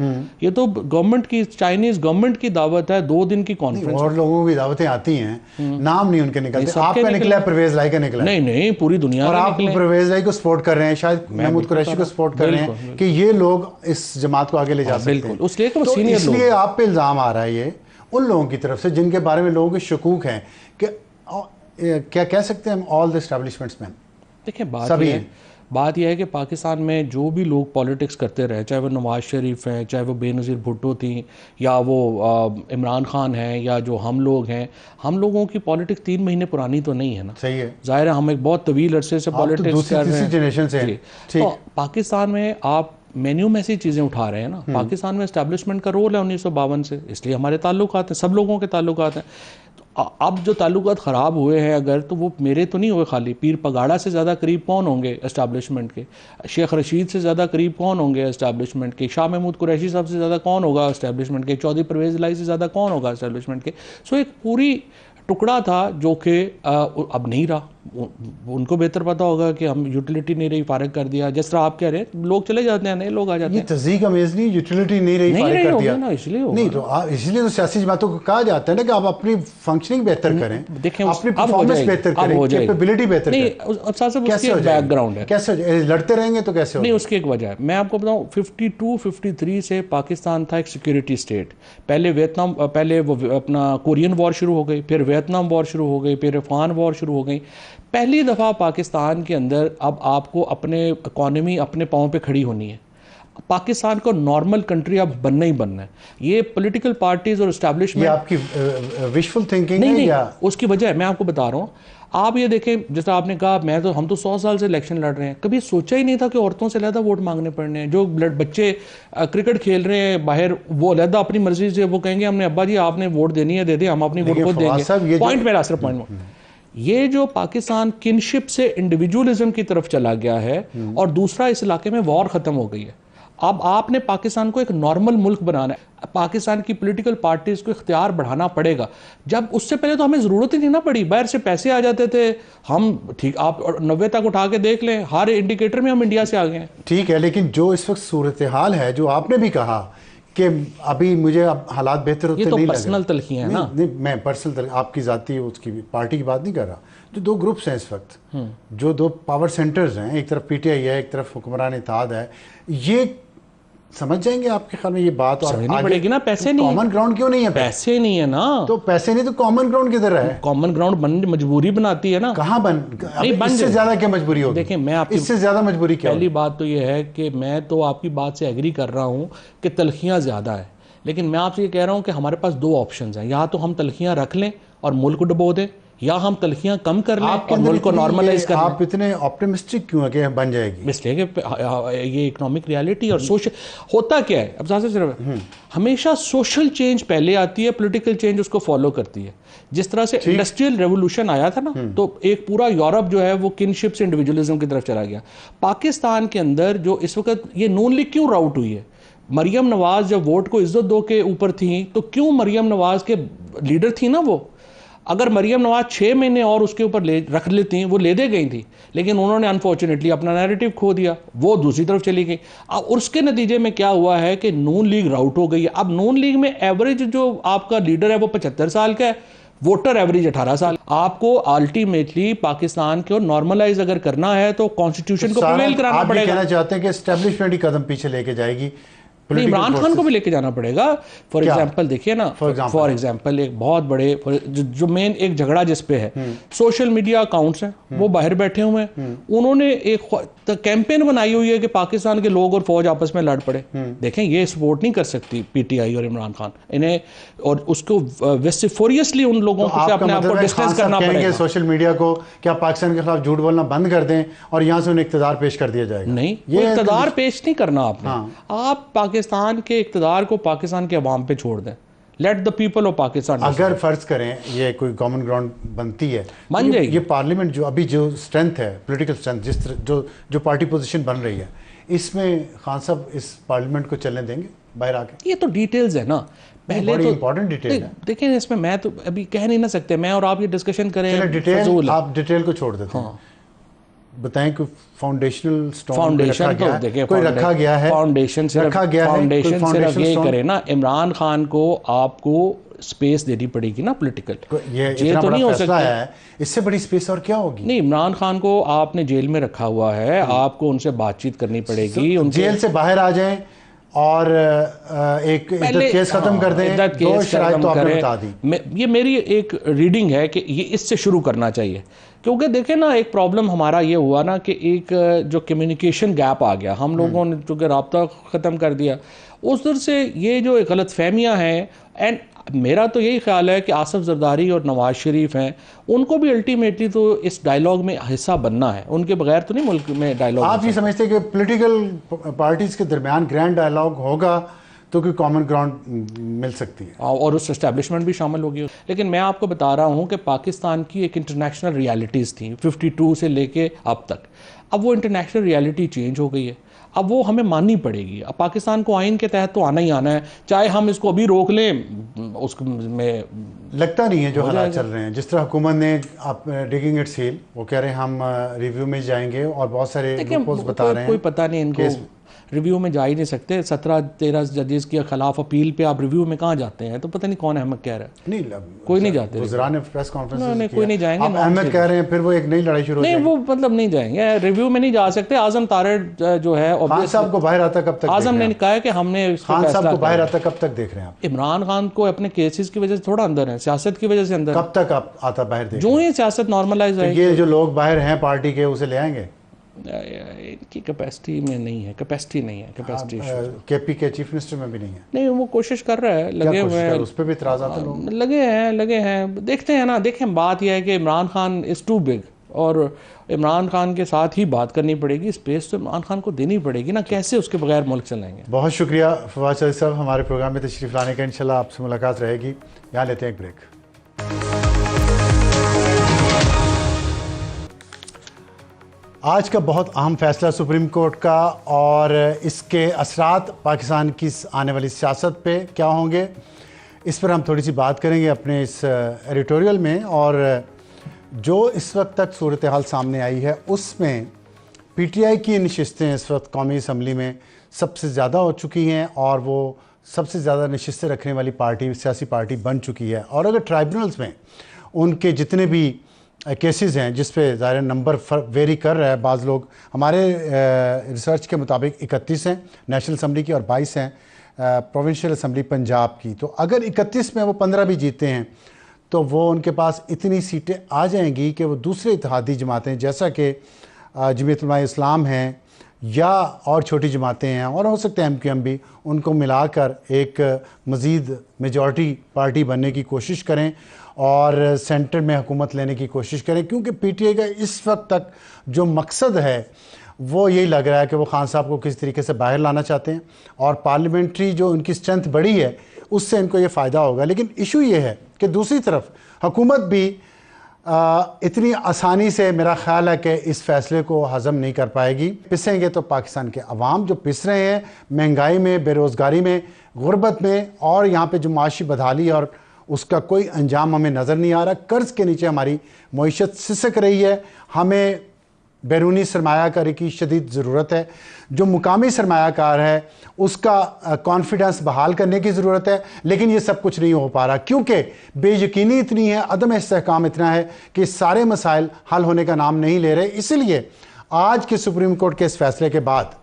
ये तो गवर्नमेंट की, चाइनीज गवर्नमेंट की दावत है, 2 दिन की कॉन्फ्रेंस। और लोगों की दावतें आती हैं, नाम नहीं उनके निकलते। आपका निकला है, परवेज लाई का निकला? नहीं, पूरी दुनिया और आप परवेज लाई को सपोर्ट कर रहे हैं, शायद महमूद कुरैशी को सपोर्ट कर रहे हैं कि ये लोग इस जमात को आगे ले जा सकते हैं। इसलिए आप पे इल्जाम आ रहा है ये उन लोगों की तरफ से जिनके बारे में लोगों के शकूक हैं कि क्या कह सकते हैं हम, ऑल द एस्टैब्लिशमेंट्स मैन। देखिए बात यह है कि पाकिस्तान में जो भी लोग पॉलिटिक्स करते रहे, चाहे वो नवाज शरीफ हैं, चाहे वो बेनज़ीर भुट्टो थी, या वो इमरान खान हैं, या जो हम लोग हैं, हम लोगों की पॉलिटिक्स 3 महीने पुरानी तो नहीं है ना। सही है, जाहिर है हम एक बहुत तवील अरसे से पॉलिटिक्स कर रहे हैं, जनरेशन से। तो पाकिस्तान में आप मेन्यू में ऐसी चीज़ें उठा रहे हैं ना। पाकिस्तान में एस्टैब्लिशमेंट का रोल है 1952 से, इसलिए हमारे ताल्लुकात हैं, सब लोगों के ताल्लुकात हैं। तो अब जो ताल्लुकात ख़राब हुए हैं अगर, तो वो मेरे तो नहीं हुए खाली। पीर पगाड़ा से ज़्यादा करीब कौन होंगे एस्टैब्लिशमेंट के? शेख रशीद से ज़्यादा करीब कौन होंगे एस्टैब्लिशमेंट के? शाह महमूद कुरैशी साहब से ज़्यादा कौन होगा एस्टैब्लिशमेंट के? चौधरी परवेज़ इलाही से ज़्यादा कौन होगा एस्टैब्लिशमेंट के? सो एक पूरी टुकड़ा था जो कि अब नहीं रहा। उनको बेहतर पता होगा कि हम यूटिलिटी नहीं रही, फारिग कर दिया। जिस तरह आप कह रहे हैं, लोग चले जाते हैं, नए लोग आ जाते हैं। ये तज़दीक अमेज़ नहीं, यूटिलिटी नहीं रही, फारिग कर दिया ना, इसलिए नहीं। तो इसलिए तो सियासी जमातों को कहा जाता है ना कि आप अपनी फंक्शनिंग बेहतर करें, देखें अपनी परफॉर्मेंस बेहतर करें, कैपेबिलिटी बेहतर करें। कैसे बैकग्राउंड है, कैसे लड़ते रहेंगे तो कैसे? नहीं, उसकी एक वजह है। मैं आपको बताऊं, 52-53 से पाकिस्तान था एक सिक्योरिटी स्टेट। पहले वो अपना कोरियन वॉर शुरू हो गई, फिर वियतनाम वॉर शुरू हो गई, फिर अफगान वॉर शुरू हो गई। पहली दफ़ा पाकिस्तान के अंदर अब आपको अपने इकॉनमी अपने पाँव पे खड़ी होनी है। पाकिस्तान को नॉर्मल कंट्री अब बनना ही बनना है। ये पॉलिटिकल पार्टीज और एस्टैब्लिशमेंट, ये आपकी विशफुल थिंकिंग है या उसकी वजह है? मैं आपको बता रहा हूँ। आप ये देखें, जैसा आपने कहा, हम तो 100 साल से इलेक्शन लड़ रहे हैं, कभी सोचा ही नहीं था कि औरतों से अलहदा वोट मांगने पड़ने हैं। जो बच्चे क्रिकेट खेल रहे हैं बाहर, वो अलहदा अपनी मर्जी से वो कहेंगे हमने अब्बा जी आपने वोट देनी है, दे दें, हम अपनी वोट खुद देंगे। पॉइंट मेरा सिर्फ पॉइंट, ये जो पाकिस्तान किनशिप से इंडिविजुअलिज्म की तरफ चला गया है, और दूसरा इस इलाके में वॉर खत्म हो गई है। अब आपने पाकिस्तान को एक नॉर्मल मुल्क बनाना है। पाकिस्तान की पॉलिटिकल पार्टीज को इख्तियार बढ़ाना पड़ेगा। जब उससे पहले तो हमें ज़रूरत ही नहीं ना पड़ी, बाहर से पैसे आ जाते थे। हम ठीक, आप 90 तक उठा के देख लें, हर इंडिकेटर में हम इंडिया से आ गए हैं। ठीक है, लेकिन जो इस वक्त सूरत हाल है, जो आपने भी कहा कि अभी मुझे अब हालात बेहतर होते नहीं लग रहे। ये तो पर्सनल तलखियां हैं ना। नहीं, मैं पर्सनल आपकी ज़ाती उसकी पार्टी की बात नहीं कर रहा। जो 2 ग्रुप्स हैं इस वक्त, जो 2 पावर सेंटर्स हैं, एक तरफ PTI है, एक तरफ हुक्मरान इत्तेहाद है, ये समझ जाएंगे आपके ख्याल में ये बात? और समझनी पड़ेगी ना, पैसे नहीं, कॉमन ग्राउंड क्यों नहीं है? पैसे नहीं है ना, तो पैसे नहीं तो कॉमन ग्राउंड किधर है? कॉमन ग्राउंड मजबूरी बनाती है ना। कहाँ इससे ज्यादा क्या मजबूरी होगी? देखिए मैं आपकी इससे ज्यादा मजबूरी क्या? पहली बात तो ये है कि मैं तो आपकी बात से एग्री कर रहा हूँ कि तलखियाँ ज़्यादा है, लेकिन मैं आपसे ये कह रहा हूँ कि हमारे पास दो ऑप्शंस हैं, या तो हम तलखियाँ रख लें और मुल्क डुबो दें, या हम तलखियाँ कम कर लें और मुल्क को नॉर्मलाइज कर लें। आप इतने ऑप्टिमिस्टिक क्यों है कि बन जाएगी? इसलिए कि ये इकोनॉमिक रियलिटी और सोशल होता क्या है, अब सिर्फ हमेशा सोशल चेंज पहले आती है, पॉलिटिकल चेंज उसको फॉलो करती है। जिस तरह से इंडस्ट्रियल रेवोल्यूशन आया था ना, तो एक पूरा यूरोप जो है वो किनशिप से इंडिविजुअलिज्म की तरफ चला गया। पाकिस्तान के अंदर जो इस वक्त ये नून लीग क्यों राउट हुई है, मरियम नवाज जब वोट को इज्जत दो के ऊपर थी, तो क्यों मरियम नवाज के लीडर थी ना वो, अगर मरियम नवाज 6 महीने और उसके ऊपर रख लेती, वो ले दे गई थी, लेकिन उन्होंने अनफॉर्चुनेटली अपना नैरेटिव खो दिया, वो दूसरी तरफ चली गई। अब उसके नतीजे में क्या हुआ है कि नून लीग राउट हो गई है। अब नून लीग में एवरेज जो आपका लीडर है वो 75 साल का है, वोटर एवरेज 18 साल। आपको अल्टीमेटली पाकिस्तान को नॉर्मलाइज अगर करना है तो कॉन्स्टिट्यूशन को प्रिवेल कराना पड़ेगा। आप कहना चाहते हैं कि एस्टेब्लिशमेंट ही कदम पीछे लेके जाएगी, इमरान खान को भी लेके जाना पड़ेगा। फॉर एग्जाम्पल देखिए ना, फॉर एग्जाम्पल एक बहुत बड़े जो मेन एक झगड़ा जिस पे है, सोशल मीडिया अकाउंट्स हैं, वो बाहर बैठे हुए हैं, उन्होंने एक कैंपेन बनाई हुई है कि पाकिस्तान के लोग और फौज आपस में लड़ पड़े। देखें ये सपोर्ट नहीं कर सकती पीटीआई और इमरान खान इन्हें, और उसको वेस्टिफोरियसली उन लोगों को अपने आप को डिस्टेंस करना पड़ेगा। सोशल मीडिया को क्या पाकिस्तान के खिलाफ झूठ बोलना बंद कर दें और यहाँ से उन्हें इख्तियार पेश कर दिया जाएगा? नहीं, ये इख्तियार पेश नहीं करना आपने। आप पाकिस्तान के इख्तियार को पाकिस्तान के अवाम पे छोड़ दें। Let the people of Pakistan. अगर फर्ज करें ये कोई कॉमन ग्राउंड बनती है, बन जाएगी। ये पार्लियामेंट जो अभी जो स्ट्रेंथ है, पॉलिटिकल स्ट्रेंथ, जिस तरह जो पार्टी पोजीशन बन रही है, इसमें खान साहब इस पार्लियामेंट को चलने देंगे बाहर आके? ये तो डिटेल्स है ना, पहले तो इंपॉर्टेंट डिटेल है। देखें इसमें मैं तो अभी कह नहीं ना सकते, मैं और आप ये डिस्कशन करें, डिटेल आप डिटेल को छोड़ देते हैं। बताएं कि फाउंडेशनल स्टोन फाउंडेशन तो देखिए कोई रखा गया है, फाउंडेशन सिर्फ ये करे ना, इमरान खान को आपको स्पेस देनी पड़ेगी ना पॉलिटिकल। ये तो नहीं हो सकता है, इससे बड़ी स्पेस और क्या होगी? नहीं, इमरान खान को आपने जेल में रखा हुआ है, आपको उनसे बातचीत करनी पड़ेगी। जेल से बाहर आ जाएं और एक इद्दत केस खत्म कर दें, दो शराइत तो आपने बता दी। ये मेरी एक रीडिंग है कि ये इससे शुरू करना चाहिए, क्योंकि देखें ना एक प्रॉब्लम हमारा ये हुआ ना कि एक जो कम्युनिकेशन गैप आ गया, हम लोगों ने चूँकि रब्ता ख़त्म कर दिया, उस तरह से ये जो गलत फहमियाँ हैं। एंड मेरा तो यही ख्याल है कि आसिफ जरदारी और नवाज शरीफ हैं, उनको भी अल्टीमेटली तो इस डायलॉग में हिस्सा बनना है, उनके बगैर तो नहीं मुल्क में डायलॉग। आप ये समझते हैं कि पॉलिटिकल पार्टीज के दरमियान ग्रैंड डायलॉग होगा तो कोई कॉमन ग्राउंड मिल सकती है और उस एस्टेब्लिशमेंट भी शामिल होगी? लेकिन मैं आपको बता रहा हूँ कि पाकिस्तान की एक इंटरनेशनल रियलिटीज़ थी 52 से लेके अब तक, अब वो इंटरनेशनल रियलिटी चेंज हो गई है, अब वो हमें माननी पड़ेगी। अब पाकिस्तान को आइन के तहत तो आना ही आना है, चाहे हम इसको अभी रोक लें, उसमें लगता नहीं है जो हालात चल रहे हैं। जिस तरह हुकूमत ने आप डिगिंग इट्स हील, वो कह रहे हैं हम रिव्यू में जाएंगे और बहुत सारे लूपहोल्स बता रहे हैं। कोई पता नहीं इनको, रिव्यू में जा ही नहीं सकते। 17-13 जजेस के खिलाफ अपील पे आप रिव्यू में कहाँ जाते हैं? तो पता नहीं कौन अहमद कह रहा है। नहीं, कोई नहीं जाते। गुजरान ने प्रेस कॉन्फ्रेंस कोई नहीं जाएंगे। अहमद कह रहे हैं फिर वो एक नई लड़ाई शुरू हो जाएगी। नहीं, वो मतलब नहीं जाएंगे, रिव्यू में नहीं जा सकते। आजम तारड़ जो है, खान साहब को बाहर आता कब तक? आजम ने कहा है कि हमने खान साहब को बाहर आता कब तक देख रहे हैं आप? इमरान खान को अपने केसेस की वजह से थोड़ा अंदर है, सियासत की वजह से अंदर। कब तक आप आता बाहर? जो ही सियासत नॉर्मलाइज है, ये जो लोग बाहर हैं पार्टी के, उसे ले आएंगे? इनकी कैपेसिटी में नहीं है, कैपेसिटी नहीं है, कैपेसिटी। केपी के चीफ मिनिस्टर में भी नहीं है। नहीं, वो कोशिश कर रहा है, लगे हुए हैं, उस पर भी इतराज़ आते लोग लगे हैं। देखते हैं ना, देखें बात यह है कि Imran Khan is too big, और इमरान खान के साथ ही बात करनी पड़ेगी, स्पेस तो इमरान खान को देनी पड़ेगी ना, कैसे उसके बगैर मुल्क चलाएंगे। बहुत शुक्रिया फवाद चौधरी साहब हमारे प्रोग्राम में तशरीफ़ लाने का। इंशाल्लाह आपसे मुलाकात रहेगी। यहाँ लेते हैं एक ब्रेक। आज का बहुत अहम फैसला सुप्रीम कोर्ट का, और इसके असरात पाकिस्तान की आने वाली सियासत पे क्या होंगे, इस पर हम थोड़ी सी बात करेंगे अपने इस एडिटोरियल में। और जो इस वक्त तक सूरत हाल सामने आई है उसमें पीटीआई की नशिस्तें इस वक्त कौमी असम्बली में सबसे ज़्यादा हो चुकी हैं, और वो सबसे ज़्यादा नशिस्तें रखने वाली पार्टी, सियासी पार्टी बन चुकी है। और अगर ट्राइब्यूनल्स में उनके जितने भी केसेस हैं जिस पे ज़ाहिर नंबर वेरी कर रहा है। बाज़ लोग, हमारे रिसर्च के मुताबिक 31 हैं नेशनल असम्बली की और 22 हैं प्रोविंशियल असम्बली पंजाब की। तो अगर 31 में वो 15 भी जीते हैं तो वो उनके पास इतनी सीटें आ जाएंगी कि वो दूसरे इत्तेहादी जमातें जैसा कि जमीयत उलमा इस्लाम हैं या और छोटी जमातें हैं और हो सकते हैं MQM भी, उनको मिलाकर एक मज़ीद मेजॉरिटी पार्टी बनने की कोशिश करें और सेंटर में हुकूमत लेने की कोशिश करें। क्योंकि PTI का इस वक्त तक जो मकसद है वो यही लग रहा है कि वो खान साहब को किस तरीके से बाहर लाना चाहते हैं और पार्लियामेंट्री जो उनकी स्ट्रेंथ बढ़ी है उससे इनको ये फ़ायदा होगा। लेकिन इशू ये है कि दूसरी तरफ हुकूमत भी इतनी आसानी से मेरा ख्याल है कि इस फैसले को हज़म नहीं कर पाएगी। पिसेंगे तो पाकिस्तान के अवाम जो पिस रहे हैं महंगाई में, बेरोज़गारी में, गुर्बत में, और यहाँ पे जो माशी बदहाली और उसका कोई अंजाम हमें नज़र नहीं आ रहा। कर्ज़ के नीचे हमारी मईशत सिसक रही है। हमें बैरूनी सरमायाकारी की शदीद ज़रूरत है। जो मुकामी सरमायाकार है उसका कॉन्फिडेंस बहाल करने की ज़रूरत है। लेकिन ये सब कुछ नहीं हो पा रहा क्योंकि बेयकीनी इतनी है, अदम इस्तेहकाम इतना है कि सारे मसाइल हल होने का नाम नहीं ले रहे। इसलिए आज के सुप्रीम कोर्ट के इस फैसले के बाद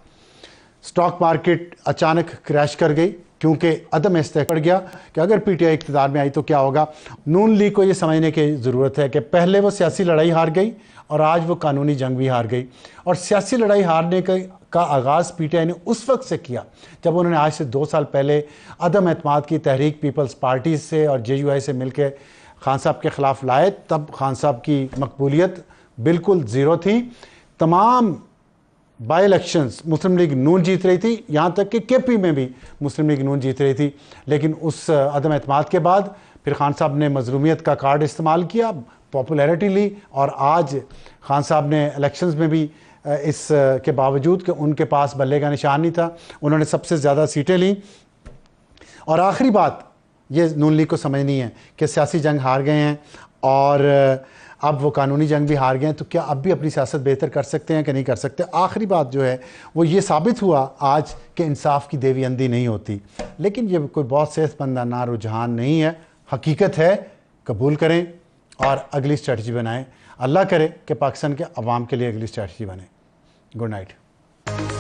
स्टॉक मार्केट अचानक क्रैश कर गई क्योंकि अदम इस्तेहकाम पड़ गया कि अगर PTI इक़्तिदार में आई तो क्या होगा। नून लीग को ये समझने की ज़रूरत है कि पहले वो सियासी लड़ाई हार गई और आज वो कानूनी जंग भी हार गई। और सियासी लड़ाई हारने का आगाज़ PTI ने उस वक्त से किया जब उन्होंने आज से 2 साल पहले अदम एतमाद की तहरीक पीपल्स पार्टी से और JUI से मिलकर खान साहब के ख़िलाफ़ लाए। तब खान साहब की मकबूलियत बिल्कुल ज़ीरो थी। तमाम बाई इलेक्शंस मुस्लिम लीग नून जीत रही थी, यहाँ तक कि KP में भी मुस्लिम लीग नून जीत रही थी। लेकिन उस अदम एतमाद के बाद फिर खान साहब ने मजलूमियत का कार्ड इस्तेमाल किया, पॉपुलैरिटी ली, और आज खान साहब ने इलेक्शंस में भी इस के बावजूद कि उनके पास बल्ले का निशान नहीं था, उन्होंने सबसे ज़्यादा सीटें लीं। और आखिरी बात ये नून लीग को समझनी है कि सियासी जंग हार गए हैं और अब वो कानूनी जंग भी हार गए हैं, तो क्या अब भी अपनी सियासत बेहतर कर सकते हैं कि नहीं कर सकते। आखिरी बात जो है वो ये साबित हुआ आज कि इंसाफ की देवी अंधी नहीं होती। लेकिन ये कोई बहुत सेहतमंदाना रुझान नहीं है, हकीकत है, कबूल करें और अगली स्ट्रेटजी बनाएं। अल्लाह करे कि पाकिस्तान के अवाम के लिए अगली स्ट्रेटजी बने। Good night.